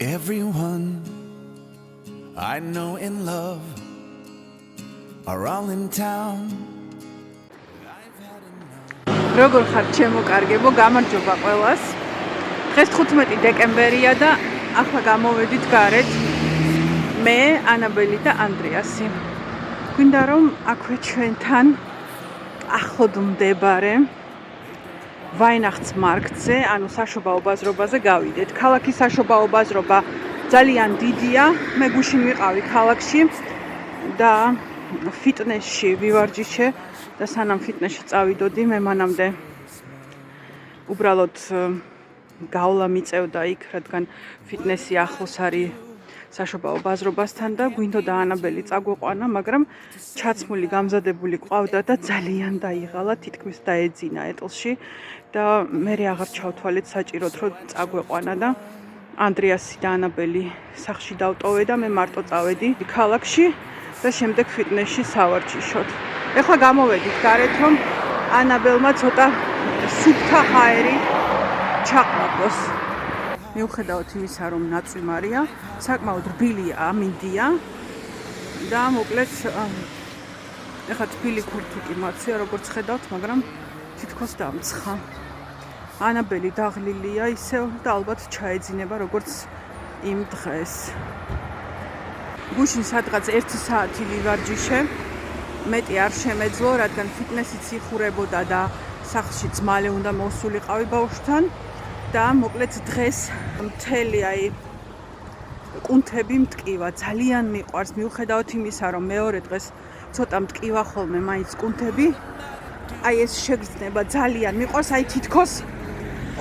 Everyone I know in love are all in town. როგორ ხარ ჩემო კარგებო, გამარჯობა ყველას. დღეს 15 დეკემბერია და ახლა გამოვედით გარეთ მე, ანაბელი და ანდრეასი. გვინდა რომ აქვე ჩვენთან ახლოდ მდებარე ვაინახტსმარკტზე, ანუ საშობაო ბაზრობაზე გავიდეთ. ქალაქის საშობაო ბაზრობა ძალიან დიდია. მე გუშინ ვიყავი ქალაქში და ფიტნესში ვივარჯიშე და სანამ ფიტნესში წავიდოდი, მე მანამდე უბრალოდ გავლა მიწევდა იქ, რადგან ფიტნესი ახლოს არის საშობაო ბაზრობასთან და გვინდოდა ანაბელი წაგვეყვანა, მაგრამ ჩაცმული გამზადებული ყავდა და ძალიან დაიღალა, თითქმის დაეძინა ეტლში და მე აღარ ჩავთვალეთ საჭიროდ რომ წაგვეყვანა და ანდრეასი და ანაბელი სახლში დავტოვე და მე მარტო წავედი ქალაქში და შემდეგ ფიტნესში სავარჯიშოდ. ეხლა გამოვედით გარეთ, რომ ანაბელმა ცოტა სუფთა ჰაერი ჩაყნაგოს. მიუხედავად იმისა, რომ ნაწვიმარია, საკმაოდ რბილია, ამინდია და მოკლედ ეხლა თბილი ქურთუკი მაცია, როგორც ხედავთ, მაგრამ თითქოს დამცხა. ანაბელი დაღლილია ისევ და ალბათ ჩაეძინება როგორც იმ დღეს. გუშინ სადღაც 1 საათი ვივარჯიშე. მეტი არ შემეძლო, რადგან ფიტნესიც იხურებოდა და სახლშიც მალე უნდა მოსულიყავი ბავშვთან და მოკლედ დღეს მთელი კუნთები მტკივა. ძალიან მიყვარს, მიუხედავად იმისა, რომ მეორე დღეს ცოტა მტკივა ხოლმე მაინც კუნთები. ეს შეგრძნება ძალიან მიყვარს, თითქოს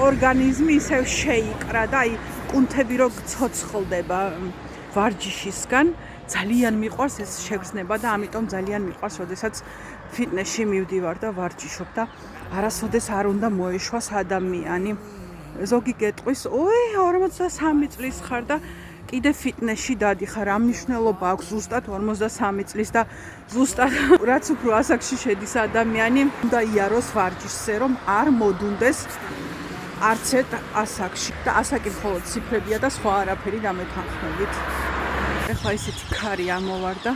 ორგანიზმი ისევ შეიკრა და კუნთები რო ცოცხლდება ვარჯიშისგან. ძალიან მიყვარს ეს შეგრძნება და ამიტომ ძალიან მიყვარს, როდესაც ფიტნესში მივდივარ და ვარჯიშობ და არასოდეს არ უნდა მოეშვას ადამიანი. ზოგი გეტყვის, 43 წლის ხარ და კიდე ფიტნესში დადიხარ, ამ მნიშვნელობა აქვს ზუსტად 43 წლის და ზუსტად რაც უფრო ასაკში შედის ადამიანი, უნდა იაროს ვარჯიშზე, რომ არ მოდუნდეს არც ერთ ასაკში და ასაკი მხოლოდ ციფრებია და სხვა არაფერი დამეთანხმებით. ეხლა ისეთი ქარი ამოვარდა,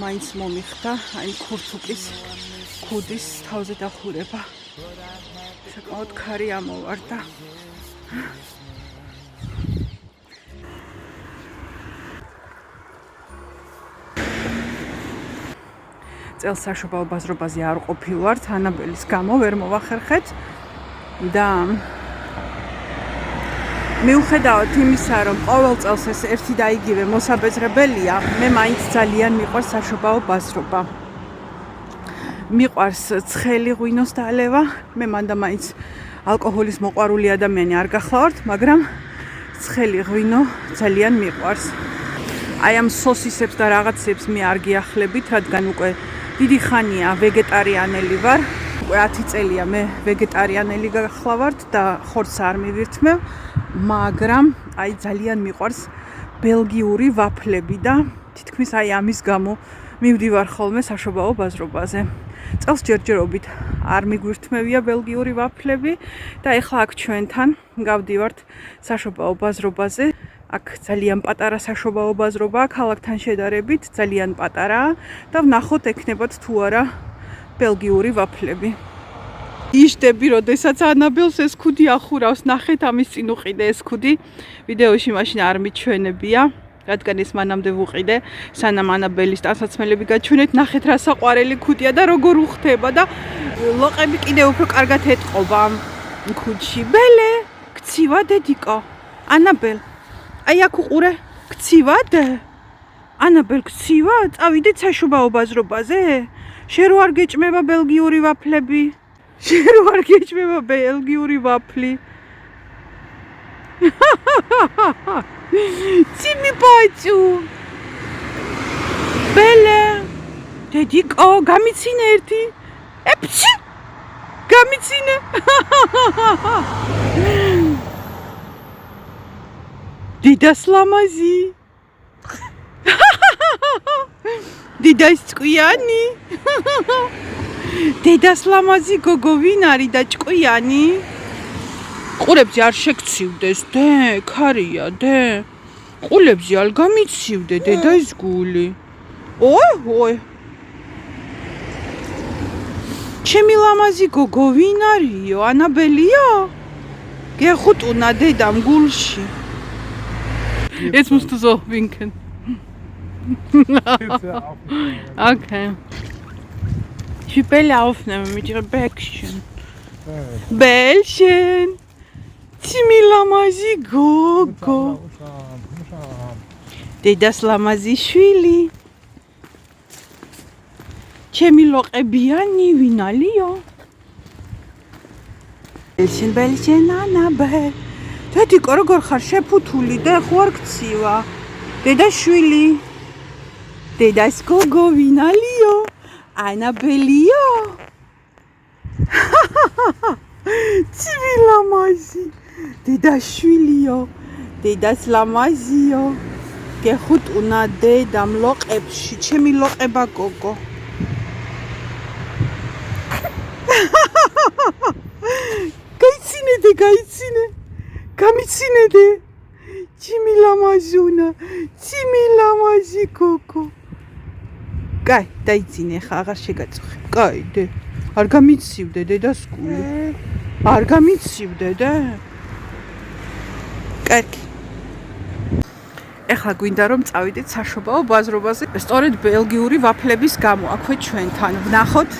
მაინც მომიხდა, ქურთუკის ქუდის თავზე დახურება. საკმაოდ ქარი ამოვარდა. წელს საშობაო ბაზრობაზე არ ყოფილვართ, ანაბელის გამო ვერ მოვახერხეთ და მიუხედავად იმისა, რომ ყოველ წელს ეს ერთი და იგივე მოსაბეზრებელია, მე მაინც ძალიან მიყვარს საშობაო ბაზრობა. მიყვარს ცხელი ღვინოს დალევა, მე მანდა მაინც ალკოჰოლის მოყვარული ადამიანი არ გახლავართ, მაგრამ ცხელი ღვინო ძალიან მიყვარს. ამ სოსისებს და რაღაცებს მე არ გიახლებით, რადგან უკვე დიდი ხანია ვეგეტარიანელი ვარ. უკვე 10 წელია მე ვეგეტარიანელი გახლავართ და ხორცს არ მივირთმევ, მაგრამ ძალიან მიყვარს ბელგიური ვაფლები და თითქმის ამის გამო მივდივარ ხოლმე საშობაო ბაზრობაზე. წელს ჯერჯერობით არ მიგვირთმევია ბელგიური ვაფლები და ეხლა აქ ჩვენთან გავდივართ საშობაო ბაზრობაზე. აქ ძალიან პატარა საშობაო ბაზრობაა, ქალაქთან შედარებით ძალიან პატარაა და ვნახოთ ექნებათ თუ არა ბელგიური ვაფლები. იშდები, როდესაც ანაბელს ეს ქუდი ახურავს, ნახეთ ამის წინ უყიდე ეს ქუდი. ვიდეოში მაშინ არ მიჩვენებია, რადგან ეს მანამდე ვუყიდე, სანამ ანაბელის ტანსაცმელები გაჩვენეთ, ნახეთ რა საყვარელი ქუდია და როგორ უხდება და ლოყები კიდე უფრო კარგად ეტყობა ამ ქუდში. ბელე, გცივა დედიკო. ანაბელ, აქ უყურე, გცივად? ანაბელ, გცივა? წავიდეთ საშობაო ბაზრობაზე? შენ რო არ გეჭმება ბელგიური ვაფლები? შენ რო არ გეჭმება ბელგიური ვაფლი? ციმი ბაჭუ. ბელე, დედიკო, გამიცინე ერთი. ეფჩი! გამიცინე. დიდას ლამაზი. დიდას ჭკვიანი. დედას ლამაზი გოგო ვინ არის და ჭკვიანი? ყურებზე არ შეგცივდეს, დე, ქარია, დე. ყურებზე არ გამიცივდე, დედას გული. ოი. ჩემი ლამაზი გოგო ვინ არისო? ანაბელია? გეხუტუნა დედამ გულში. Jetzt musst du so winken. Okay. Ich will Bälle aufnehmen mit ihrem Bäckchen. Bällchen. Timi lamazi gogo. Dedas lamazi შვილი. ჩემი ლოყებიანი ვინ არისო? Bällchen, Annabel. დედიკო როგორ ხარ შეფუთული და ხო არ გცივა? დედას შვილი. დედას გოგო ვინ არისო? ანაბელიო. Timi lamazi. დედას შვილიო. დედას ლამაზიო. გეხუტუნა დედამ ლოყებში, ჩემი ლოყება გოგო. გაიცინე. გამიცინედე. ჩემი ლამაზუნა, ჩემი ლამაზი გოგო. კაი, დაიცინე ხა, აღარ შეგაწუხე. კაი, დე. არ გამიცივდე დედას გული. არ გამიცივდე და. კარგი. ეხლა გვინდა რომ წავიდეთ საშობაო ბაზრობაზე. სწორედ ბელგიური ვაფლების გამო აქვე ჩვენთან. ვნახოთ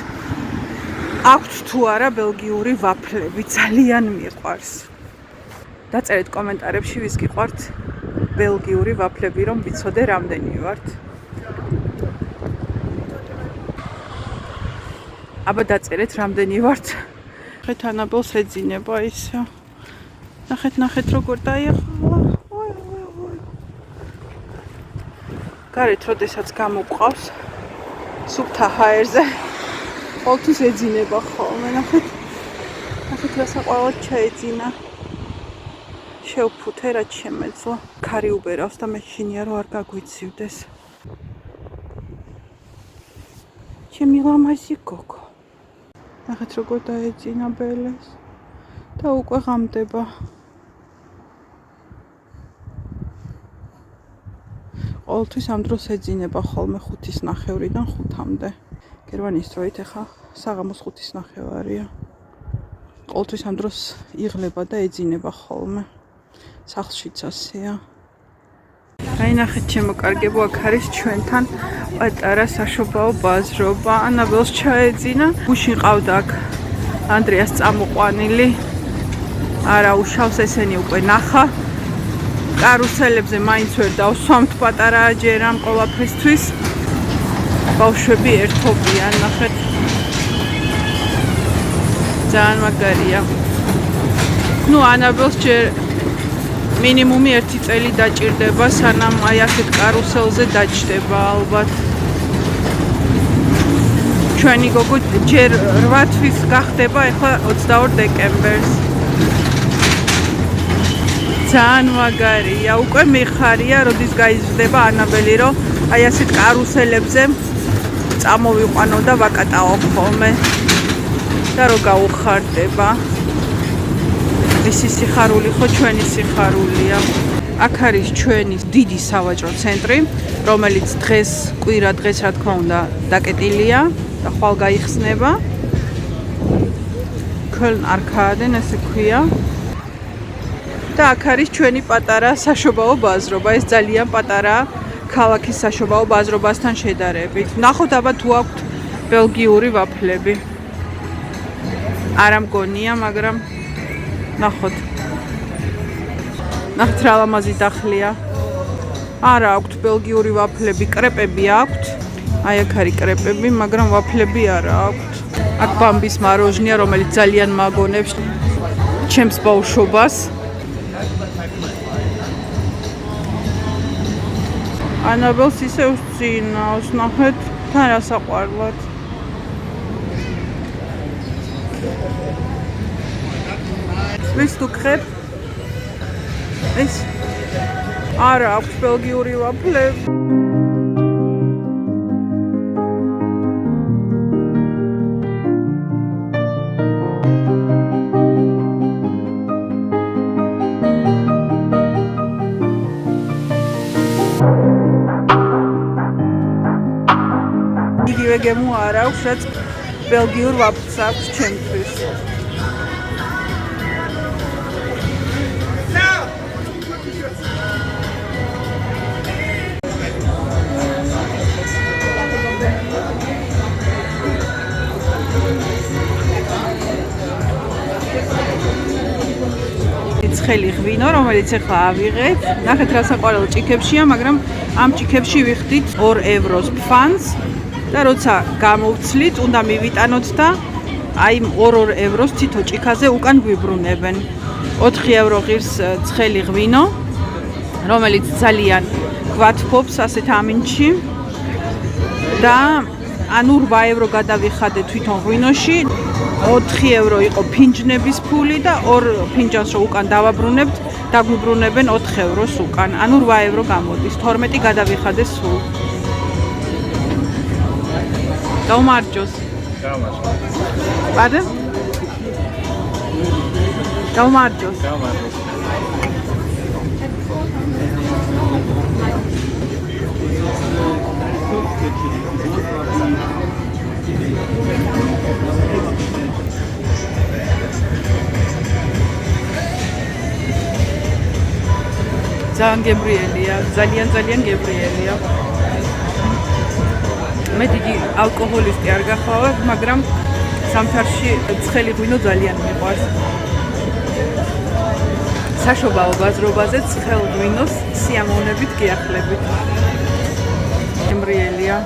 აქვთ თუ არა ბელგიური ვაფლები, ძალიან მიყვარს. დაწერეთ კომენტარებში ვის გიყვართ ბელგიური ვაფლები, რომ ვიცოდე რამდენი ვართ. აბა დაწერეთ რამდენი ვართ. ნახეთ ანაბელს ეძინება ისე. ნახეთ როგორ დაიღალა. გარეთ როდესაც გამოყვავს სუფთა ჰაერზე ყოველთვის ეძინება ხოლმე. ნახეთ რა საყვარლად ჩაეძინა. შევფუთე რაც შემეძლო. ქარი უბერავს და მე შინია რომ არ გაგვიცივდეს. ჩემი ლამაზი გოგო. ნახეთ როგორ დაეძინა ბელეს და უკვე ღამდება. ყოველთვის ამ დროს ეძინება ხოლმე 5:30-დან 5-მდე. გერმანიის დროით ახლა საღამოს 5:30-არია. ყოველთვის ამ დროს იღლება და ეძინება ხოლმე. სახლშიც ასეა. აი ნახეთ ჩემო კარგებო, აქ არის ჩვენთან პატარა საშობაო ბაზრობა. ანაბელს ჩაეძინა. გუშინ ყავდა აქ ანდრეას წამოყვანილი. არა უშავს, ესენი უკვე ნახა. კარუსელებზე მაინც ვერ დავსვამთ, პატარაა ჯერ ამ ყველაფრისთვის. ბავშვები ერთობიან, ნახეთ. ძალიან მაგარია. ნუ ანაბელს ჯერ მინიმუმი 1 წელი დაჭირდება, სანამ აი ასეთ კარუსელზე დაჯდება ალბათ. ჩვენი გოგო ჯერ 8 თვის გახდება, ახლა 22 დეკემბერს. ძალიან მაგარია, უკვე მიხარია, როდის გაიზრდება ანაბელი, რომ აი ასეთ კარუსელებზე წამოვიყვანო და ვაკატაო ხოლმე და რო გაუხარდება. ისი სიხარული ხო ჩვენი სიხარულია. აქ არის ჩვენი დიდი სავაჭრო ცენტრი, რომელიც კვირა დღეს რა თქმა უნდა დაკეტილია და ხვალ გაიხსნება. Köln Arkaden ესე ქვია. და აქ არის ჩვენი პატარა საშობაო ბაზრობა. ეს ძალიან პატარა ქალაქის საშობაო ბაზრობასთან შედარებით. ნახოთ აბა თუ აქვთ ბელგიური ვაფლები. არა მგონია, მაგრამ ნახოთ. ნახეთ რა ლამაზი დახლია. არა აქვთ ბელგიური ვაფლები, კრეპები აქვთ. აი აქ არის კრეპები, მაგრამ ვაფლები არა აქვთ. აქ ბამბის მაროჟნია, რომელიც ძალიან მაგონებს ჩემს ბავშვობას. ანაბელს ისე უსწინავს, ნახეთ, თან რა საყვარლად. Willst du Crepe? Es არა აქვს ბელგიური ვაფლები. ორივე გემო არ აქვს, რაც ბელგიურ ვაფლს აქვს ჩემთვის. ცხელი ღვინო, რომელიც ახლა ავიღეთ. ნახეთ რა საყვარელ ჭიქებშია, მაგრამ ამ ჭიქებში ვიხდით 2 ევროს ფანს და როცა გამოვცლით, უნდა მივიტანოთ და აი 2 ევროს თითო ჭიქაზე უკან გვიბრუნებენ. 4 ევრო ღირს ცხელი ღვინო, რომელიც ძალიან გვათბობს ასეთ ამინდში და ანუ 8 ევრო გადავიხადე თვითონ ღვინოში. 4 ევრო იყო ფინჯნების ფული და 2 ფინჯანს რო უკან დავაბრუნებთ, დაგვიბრუნებენ 4 ევროს უკან. ანუ 8 ევრო გამოდის. 12 გადავიხადე სულ. გაუმარჯოს. Გამარჯოს. პარდე? გაუმარჯოს. გამარჯოს. ძალიან გებრიელია, ძალიან გებრიელია. მე დიდი ალკოჰოლისტი არ გახლავარ, მაგრამ სამთარში ცხელი ღვინო ძალიან მიყვარს. საშობაო ბაზრობაზე ცხელ ღვინოს სიამოვნებით გიახლებით. გემრიელია.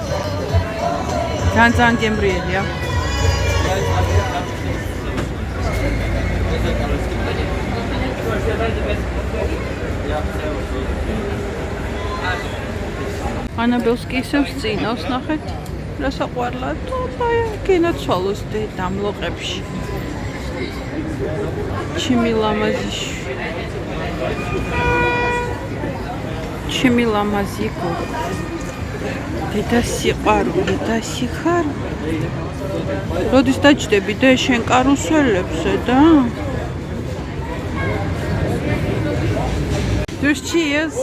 ძალიან გემრიელია. ანაბელს კი ისევ წინავს, ნახეთ, რა საყვარლად, აი, გენაცვალოს დამლოყებში. ჩიმი ლამაზიკო. დედა სიყვარული და სიხარული. როდის დაჯდები და შენ კარუსელებზე და? Cheers.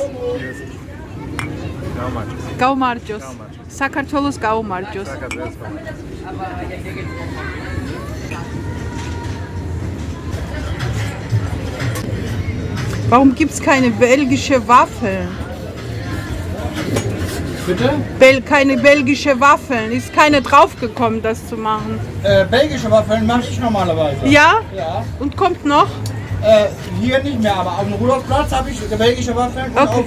გაუმარჯოს. საქართველოს გაუმარჯოს. Warum gibt's keine belgische Waffeln? Bitte? Keine belgische Waffeln. Ist keine draufgekommen, das zu machen. Belgische Waffeln mache ich normalerweise. Ja? Ja. Und kommt noch? Hier nicht mehr, aber auf dem Rudolfplatz habe ich belgische Waffeln und Okay.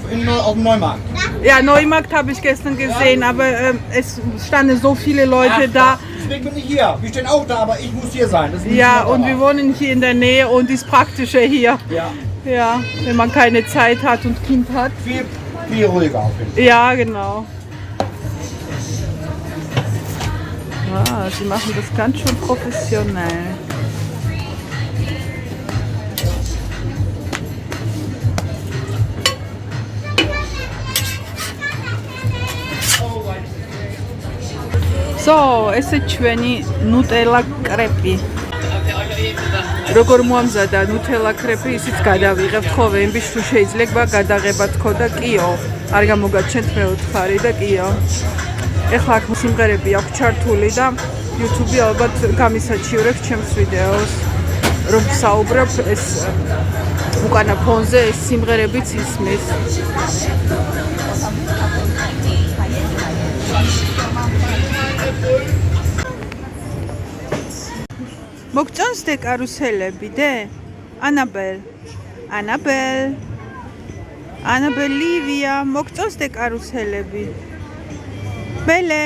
auf dem Neumarkt. Ja, Neumarkt habe ich gestern gesehen, aber es standen so viele Leute da. Deswegen bin ich hier. Wir stehen auch da, aber ich muss hier sein. Das ist nicht Ja, mehr und da. wir wohnen hier in der Nähe und ist praktischer hier. Ja, Ja, wenn man keine Zeit hat und Kind hat. viel ruhiger auf jeden Fall. Ja, genau. Ah, sie machen das ganz schön professionell. So, ესე ჩვენი ნუტელა კრეპი. როგორ მოამზადა ნუტელა კრეპი, ისიც გადავიღებთ ხო ვემბის თუ შეიძლება გადაღება თქო და კიო. არ გამოგაჩენთ მე ვთხარი და კიო. ეხლა აქ სიმღერები აქვს ჩართული და YouTube-ი ალბათ გამისაჩივრებს ჩემს ვიდეოს. რომ საუბრობ ეს უკანა ფონზე ეს სიმღერებიც ისმის. მოგწონს დე კარუსელები დე? ანაბელ ლივია, მოგწონს დე კარუსელები? ბელე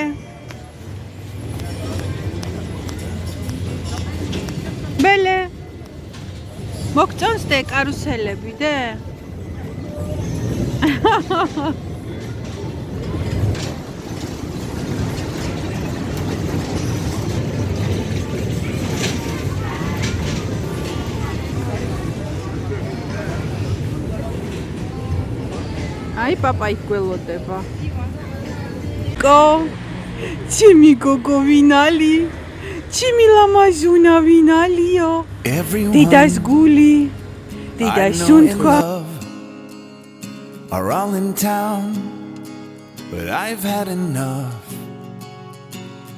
მოგწონს დე კარუსელები დე? აი პაპა იქ გველოდება. ჩემი გოგო ვინალი? ჩემი ლამაზუნა ვინალიო? დედას გული, დედას სუნთქვა. Are all in town, but I've had enough.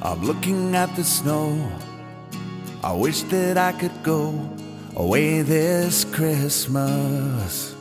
I'm looking at the snow. I wish that I could go away this Christmas.